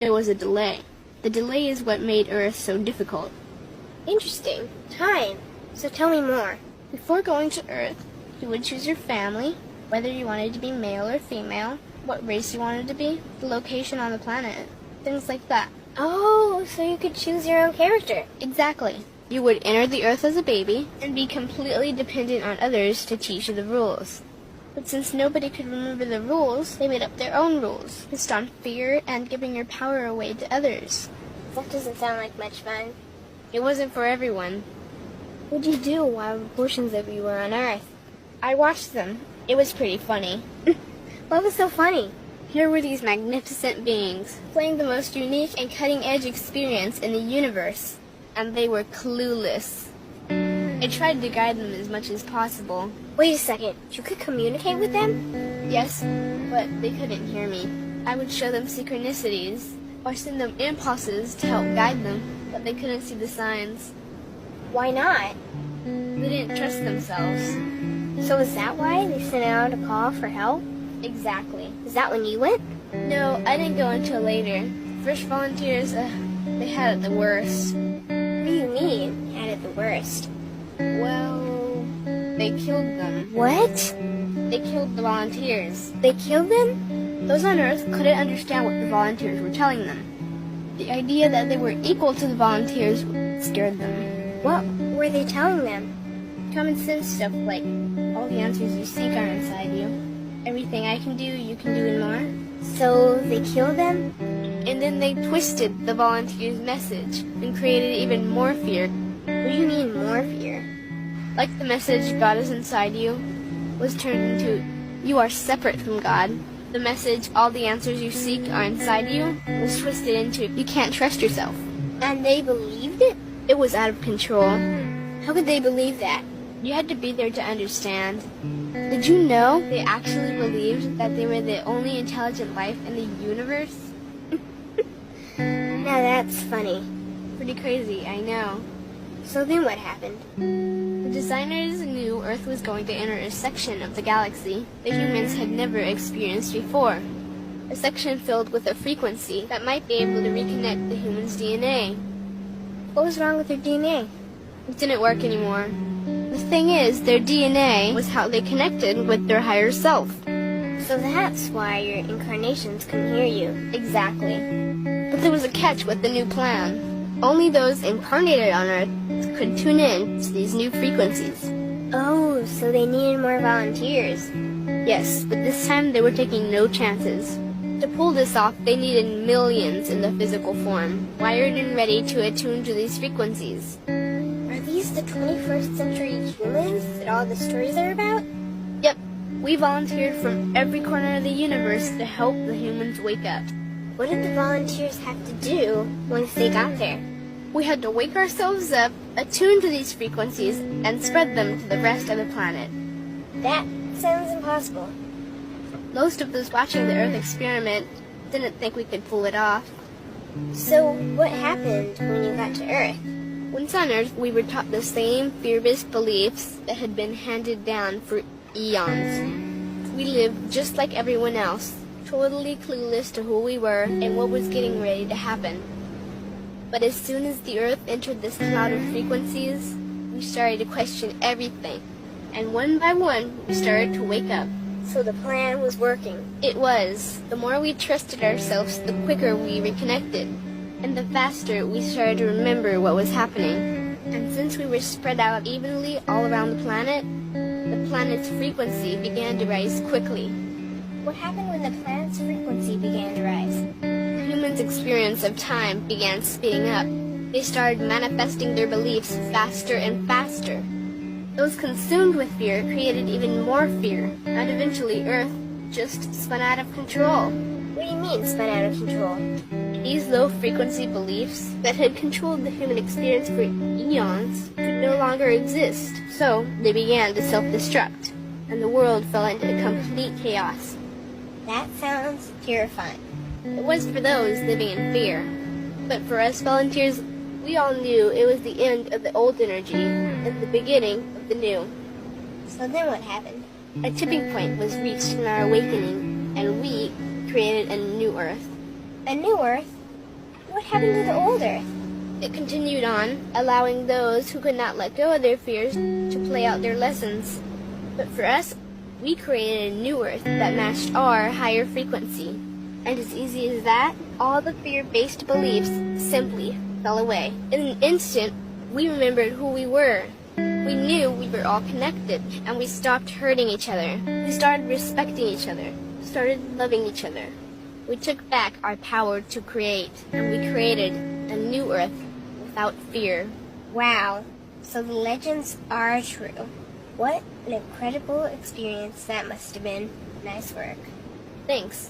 There was a delay. The delay is what made Earth so difficult. Interesting. Time. So tell me more. Before going to Earth, you would choose your family, whether you wanted to be male or female, what race you wanted to be, the location on the planet, things like that. Oh, so you could choose your own character. Exactly. You would enter the Earth as a baby and be completely dependent on others to teach you the rules. But since nobody could remember the rules, they made up their own rules, based on fear and giving your power away to others. That doesn't sound like much fun. It wasn't for everyone. What'd you do while portions of you were on Earth? I watched them. It was pretty funny. What was so funny? Here were these magnificent beings, playing the most unique and cutting-edge experience in the universe, and they were clueless. I tried to guide them as much as possible. Wait a second, you could communicate with them? Yes, but they couldn't hear me. I would show them synchronicities, or send them impulses to help guide them, but they couldn't see the signs. Why not? They didn't trust themselves. So is that why they sent out a call for help? Exactly. Is that when you went? No, I didn't go until later. First volunteers, they had it the worst. What do you mean, had it the worst? Well, they killed them. What? They killed the volunteers. They killed them? Those on Earth couldn't understand what the volunteers were telling them. The idea that they were equal to the volunteers scared them. What were they telling them? Common sense stuff like, all the answers you seek are inside you. Everything I can do, you can do and more. So they killed them? And then they twisted the volunteers' message and created even more fear. What do you mean, more fear? Like the message, God is inside you, was turned into, you are separate from God. The message, all the answers you seek are inside you, was twisted into, you can't trust yourself. And they believed it? It was out of control. How could they believe that? You had to be there to understand. Did you know they actually believed that they were the only intelligent life in the universe? Now that's funny. Pretty crazy, I know. So then what happened? The designers knew Earth was going to enter a section of the galaxy that humans had never experienced before. A section filled with a frequency that might be able to reconnect the human's DNA. What was wrong with their DNA? It didn't work anymore. The thing is, their DNA was how they connected with their higher self. So that's why your incarnations couldn't hear you. Exactly. But there was a catch with the new plan. Only those incarnated on Earth could tune in to these new frequencies. Oh, so they needed more volunteers. Yes, but this time they were taking no chances. To pull this off, they needed millions in the physical form, wired and ready to attune to these frequencies. Are these the 21st century humans that all the stories are about? Yep, we volunteered from every corner of the universe to help the humans wake up. What did the volunteers have to do once they got there? We had to wake ourselves up, attune to these frequencies, and spread them to the rest of the planet. That sounds impossible. Most of those watching the Earth experiment didn't think we could pull it off. So what happened when you got to Earth? Once on Earth, we were taught the same fear-based beliefs that had been handed down for eons. We lived just like everyone else, totally clueless to who we were and what was getting ready to happen. But as soon as the Earth entered this cloud of frequencies, we started to question everything. And one by one, we started to wake up. So the plan was working. It was. The more we trusted ourselves, the quicker we reconnected. And the faster we started to remember what was happening. And since we were spread out evenly all around the planet's frequency began to rise quickly. What happened when the planet's frequency began to rise? Humans' experience of time began speeding up. They started manifesting their beliefs faster and faster. Those consumed with fear created even more fear, and eventually Earth just spun out of control. What do you mean, spun out of control? These low-frequency beliefs that had controlled the human experience for eons could no longer exist, so they began to self-destruct, and the world fell into complete chaos. That sounds terrifying. It was for those living in fear, but for us volunteers, we all knew it was the end of the old energy and the beginning of the new. So then what happened? A tipping point was reached in our awakening, and we created a new Earth. A new Earth? What happened to the old Earth? It continued on, allowing those who could not let go of their fears to play out their lessons. But for us, we created a new Earth that matched our higher frequency. And as easy as that, all the fear-based beliefs simply fell away. In an instant, we remembered who we were. We knew we were all connected, and we stopped hurting each other. We started respecting each other, started loving each other. We took back our power to create, and we created a new Earth without fear. Wow, so the legends are true. What an incredible experience that must have been. Nice work. Thanks.